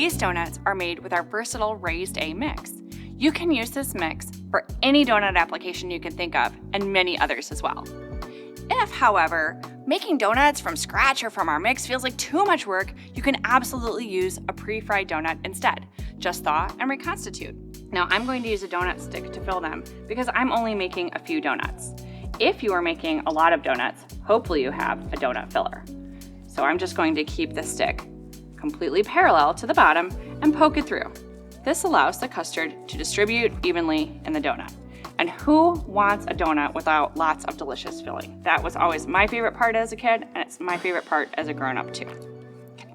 These donuts are made with our versatile raised A mix. You can use this mix for any donut application you can think of, and many others as well. If, however, making donuts from scratch or from our mix feels like too much work, you can absolutely use a pre-fried donut instead. Just thaw and reconstitute. Now I'm going to use a donut stick to fill them because I'm only making a few donuts. If you are making a lot of donuts, hopefully you have a donut filler. So I'm just going to keep the stick completely parallel to the bottom and poke it through. This allows the custard to distribute evenly in the donut. And who wants a donut without lots of delicious filling? That was always my favorite part as a kid, and it's my favorite part as a grown-up too. Okay.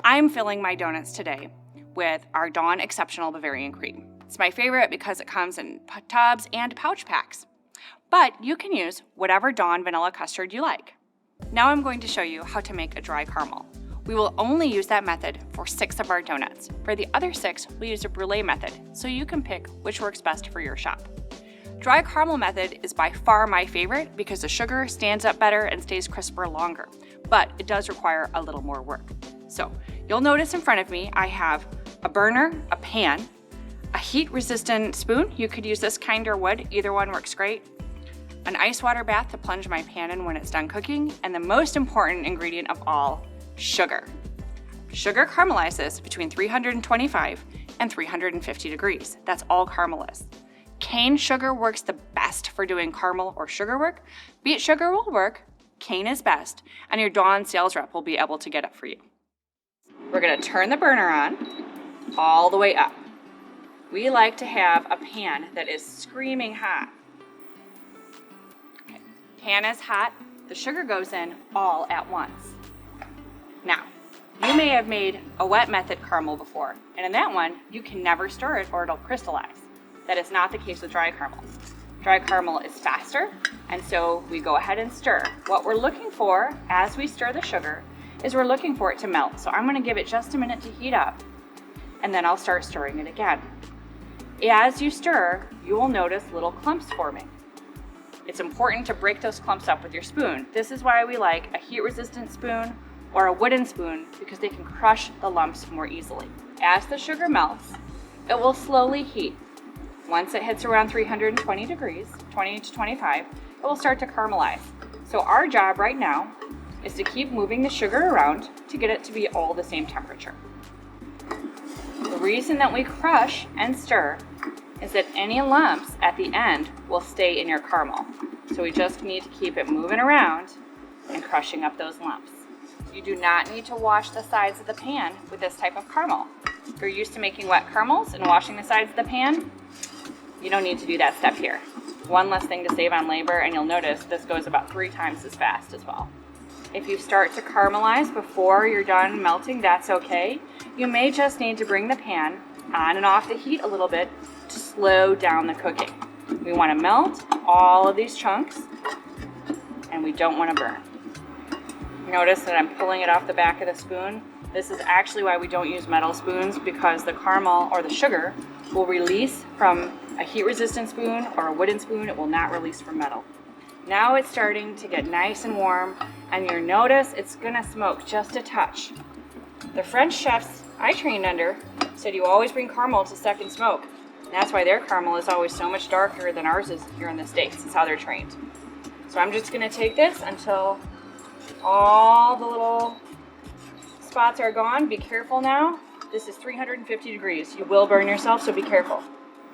I'm filling my donuts today with our Dawn Exceptional Bavarian Cream. It's my favorite because it comes in tubs and pouch packs. But you can use whatever Dawn vanilla custard you like. Now I'm going to show you how to make a dry caramel. We will only use that method for 6 of our donuts. For the other 6, we'll use a Brulee method, so you can pick which works best for your shop. Dry caramel method is by far my favorite because the sugar stands up better and stays crisper longer, but it does require a little more work. So you'll notice in front of me, I have a burner, a pan, a heat-resistant spoon. You could use this kind or wood, either one works great. An ice water bath to plunge my pan in when it's done cooking, and the most important ingredient of all, sugar. Sugar caramelizes between 325 and 350 degrees. That's all caramel is. Cane sugar works the best for doing caramel or sugar work. Beet sugar will work, cane is best, and your Dawn sales rep will be able to get it for you. We're gonna turn the burner on all the way up. We like to have a pan that is screaming hot. Okay. Pan is hot, the sugar goes in all at once. Now, you may have made a wet method caramel before, and in that one, you can never stir it or it'll crystallize. That is not the case with dry caramel. Dry caramel is faster, and so we go ahead and stir. What we're looking for as we stir the sugar is we're looking for it to melt. So I'm gonna give it just a minute to heat up, and then I'll start stirring it again. As you stir, you will notice little clumps forming. It's important to break those clumps up with your spoon. This is why we like a heat-resistant spoon or a wooden spoon, because they can crush the lumps more easily. As the sugar melts, it will slowly heat. Once it hits around 320 degrees, 20 to 25, it will start to caramelize. So our job right now is to keep moving the sugar around to get it to be all the same temperature. The reason that we crush and stir is that any lumps at the end will stay in your caramel. So we just need to keep it moving around and crushing up those lumps. You do not need to wash the sides of the pan with this type of caramel. If you're used to making wet caramels and washing the sides of the pan, you don't need to do that step here. One less thing to save on labor, and you'll notice this goes about 3 times as fast as well. If you start to caramelize before you're done melting, that's okay. You may just need to bring the pan on and off the heat a little bit to slow down the cooking. We want to melt all of these chunks, and we don't want to burn. Notice that I'm pulling it off the back of the spoon. This is actually why we don't use metal spoons, because the caramel or the sugar will release from a heat-resistant spoon or a wooden spoon. It will not release from metal. Now it's starting to get nice and warm, and you'll notice it's gonna smoke just a touch. The French chefs I trained under said you always bring caramel to second smoke. And that's why their caramel is always so much darker than ours is here in the States. It's how they're trained. So I'm just gonna take this until all the little spots are gone. Be careful now. This is 350 degrees. You will burn yourself, so be careful.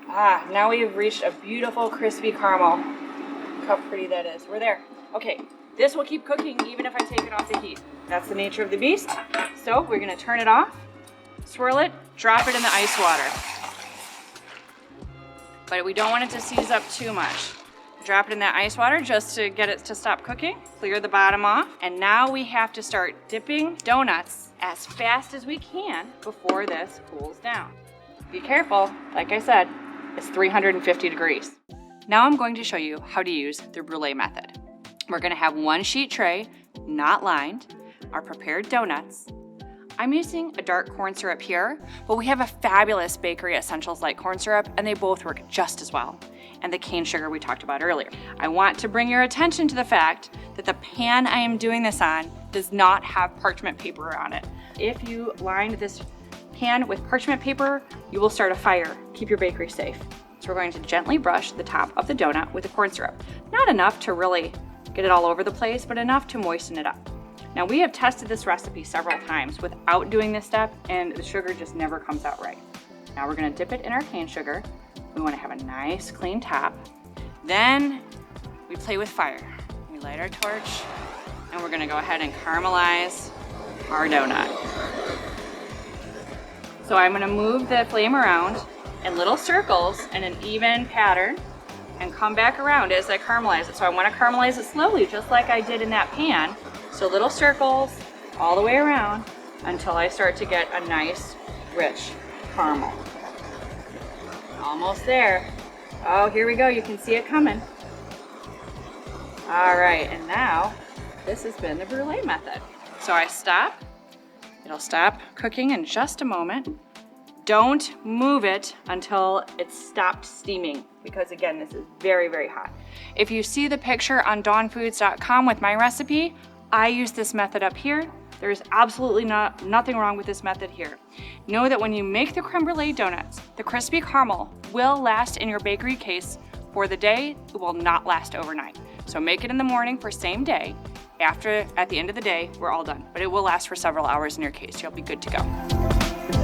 Now we have reached a beautiful crispy caramel. Look how pretty that is. We're there. Okay, this will keep cooking even if I take it off the heat. That's the nature of the beast. So we're gonna turn it off, swirl it, drop it in the ice water. But we don't want it to seize up too much. Drop it in that ice water just to get it to stop cooking. Clear the bottom off. And now we have to start dipping donuts as fast as we can before this cools down. Be careful, like I said, it's 350 degrees. Now I'm going to show you how to use the Brulee method. We're gonna have 1 sheet tray, not lined, our prepared donuts. I'm using a dark corn syrup here, but we have a fabulous bakery essentials like corn syrup, and they both work just as well. And the cane sugar we talked about earlier. I want to bring your attention to the fact that the pan I am doing this on does not have parchment paper on it. If you lined this pan with parchment paper, you will start a fire. Keep your bakery safe. So we're going to gently brush the top of the donut with the corn syrup. Not enough to really get it all over the place, but enough to moisten it up. Now we have tested this recipe several times without doing this step, and the sugar just never comes out right. Now we're gonna dip it in our cane sugar. We wanna have a nice clean top. Then we play with fire. We light our torch, and we're gonna go ahead and caramelize our donut. So I'm gonna move the flame around in little circles in an even pattern and come back around as I caramelize it. So I wanna caramelize it slowly, just like I did in that pan. So little circles all the way around until I start to get a nice, rich caramel. Almost there. Oh, here we go. You can see it coming. All right, and now this has been the Brulee method. So I stop. It'll stop cooking in just a moment. Don't move it until it's stopped steaming, because again, this is very, very hot. If you see the picture on dawnfoods.com with my recipe, I use this method up here. There's absolutely nothing wrong with this method here. Know that when you make the creme brulee donuts, the crispy caramel will last in your bakery case for the day. It will not last overnight. So make it in the morning for same day. At the end of the day, we're all done. But it will last for several hours in your case. You'll be good to go.